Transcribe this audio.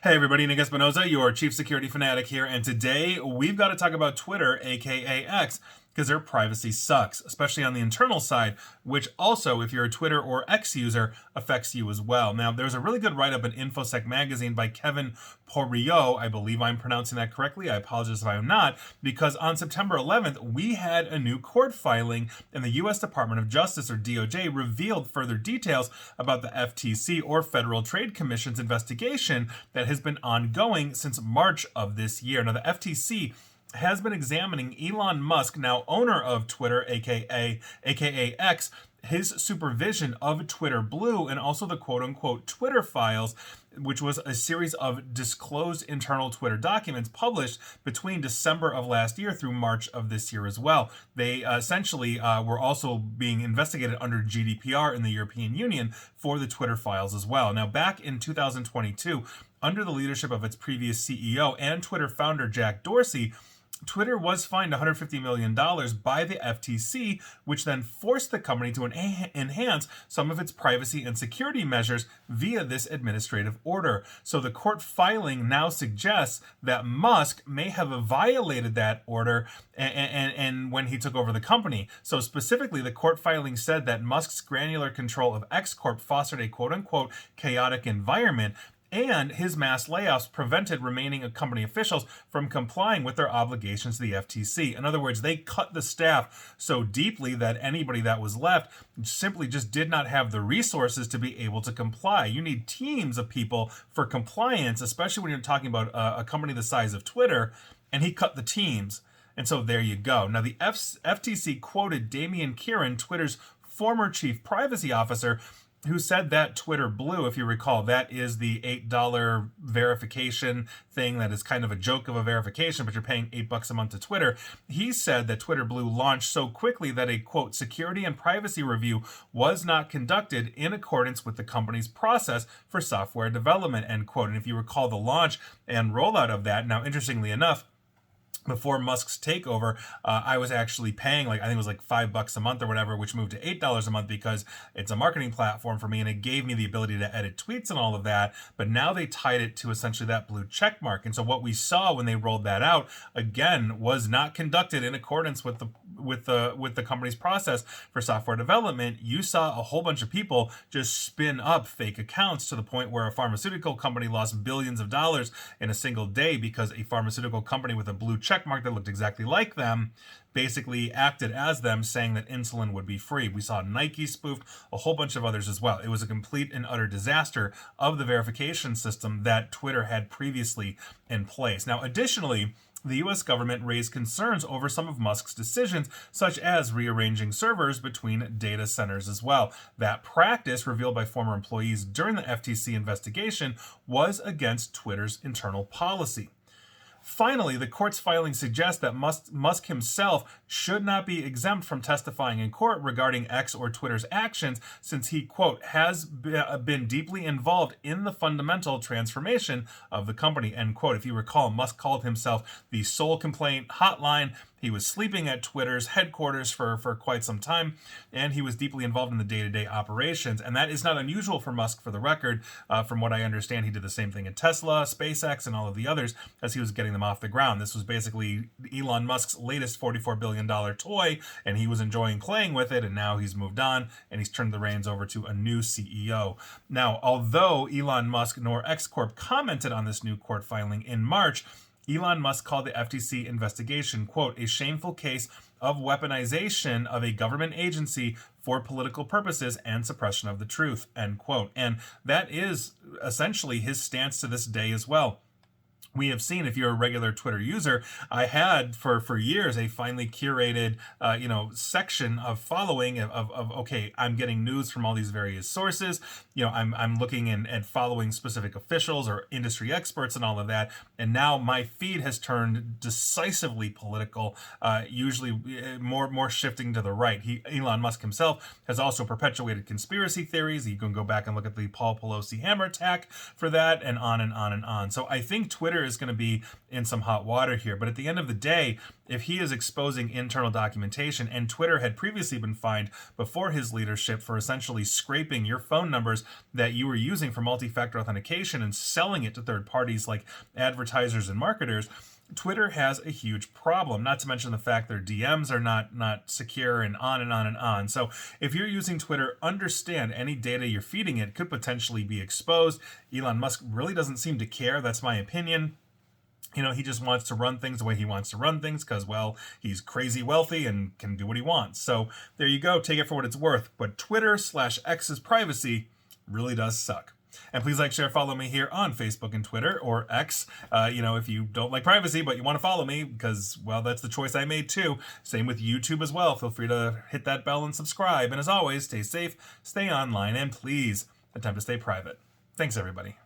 Hey everybody, Nick Espinoza, your chief security fanatic here, and today we've got to talk about Twitter, aka X, because their privacy sucks, especially on the internal side, which also, if you're a Twitter or X user, affects you as well. Now, there's a really good write-up in InfoSec magazine by Kevin Porrillo, I believe I'm pronouncing that correctly, I apologize if I'm not, because on September 11th, we had a new court filing, and the U.S. Department of Justice, or DOJ, revealed further details about the FTC, or Federal Trade Commission's investigation that has been ongoing since March of this year. Now, the FTC has been examining Elon Musk, now owner of Twitter, aka X, his supervision of Twitter Blue, and also the quote-unquote Twitter files, which was a series of disclosed internal Twitter documents published between December of last year through March of this year as well. They essentially were also being investigated under GDPR in the European Union for the Twitter files as well. Now, back in 2022, under the leadership of its previous CEO and Twitter founder Jack Dorsey, Twitter was fined $150 million by the FTC, which then forced the company to enhance some of its privacy and security measures via this administrative order. So the court filing now suggests that Musk may have violated that order and when he took over the company. So specifically, the court filing said that Musk's granular control of X Corp fostered a quote-unquote chaotic environment, and his mass layoffs prevented remaining company officials from complying with their obligations to the FTC. In other words, they cut the staff so deeply that anybody that was left simply just did not have the resources to be able to comply. You need teams of people for compliance, especially when you're talking about a company the size of Twitter, and he cut the teams. And so there you go. Now, the FTC quoted Damian Kieran, Twitter's former chief privacy officer, who said that Twitter Blue, if you recall, that is the $8 verification thing that is kind of a joke of a verification, but you're paying $8 a month to Twitter. He said that Twitter Blue launched so quickly that a, quote, security and privacy review was not conducted in accordance with the company's process for software development, end quote. And if you recall the launch and rollout of that, now, interestingly enough, before Musk's takeover, I was actually paying I think it was $5 a month or whatever, which moved to $8 a month because it's a marketing platform for me and it gave me the ability to edit tweets and all of that. But now they tied it to essentially that blue check mark. And so what we saw when they rolled that out, again, was not conducted in accordance with the company's process for software development. You saw a whole bunch of people just spin up fake accounts to the point where a pharmaceutical company lost billions of dollars in a single day because a pharmaceutical company with a blue check mark that looked exactly like them basically acted as them, saying that insulin would be free. We saw Nike spoofed, a whole bunch of others as well. It was a complete and utter disaster of the verification system that Twitter had previously in place. Now, additionally, the U.S. government raised concerns over some of Musk's decisions, such as rearranging servers between data centers as well. That practice, revealed by former employees during the FTC investigation, was against Twitter's internal policy. Finally, the court's filing suggests that Musk himself should not be exempt from testifying in court regarding X or Twitter's actions, since he, quote, has been deeply involved in the fundamental transformation of the company, end quote. If you recall, Musk called himself the sole complaint hotline. He was sleeping at Twitter's headquarters for quite some time, and he was deeply involved in the day-to-day operations. And that is not unusual for Musk, for the record. From what I understand, he did the same thing at Tesla, SpaceX, and all of the others as he was getting them off the ground. This was basically Elon Musk's latest $44 billion toy, and he was enjoying playing with it, and now he's moved on, and he's turned the reins over to a new CEO. Now, although Elon Musk nor X Corp commented on this new court filing in March, Elon Musk called the FTC investigation, quote, a shameful case of weaponization of a government agency for political purposes and suppression of the truth, end quote. And that is essentially his stance to this day as well. We have seen, if you're a regular Twitter user, I had for years a finely curated, section of following of okay, I'm getting news from all these various sources. I'm looking at following specific officials or industry experts and all of that. And now my feed has turned decisively political, usually more shifting to the right. Elon Musk himself has also perpetuated conspiracy theories. You can go back and look at the Paul Pelosi hammer attack for that, and on and on and on. So I think Twitter is going to be in some hot water here. But at the end of the day, if he is exposing internal documentation, and Twitter had previously been fined before his leadership for essentially scraping your phone numbers that you were using for multi-factor authentication and selling it to third parties like advertisers and marketers, Twitter has a huge problem, not to mention the fact their DMs are not secure, and on and on and on. So if you're using Twitter, understand any data you're feeding it could potentially be exposed. Elon Musk really doesn't seem to care. That's my opinion. You know, he just wants to run things the way he wants to run things because, well, he's crazy wealthy and can do what he wants. So there you go. Take it for what it's worth. But Twitter/X's privacy really does suck. And please like, share, follow me here on Facebook and Twitter, or X. If you don't like privacy, but you want to follow me because, well, that's the choice I made too. Same with YouTube as well. Feel free to hit that bell and subscribe. And as always, stay safe, stay online, and please attempt to stay private. Thanks, everybody.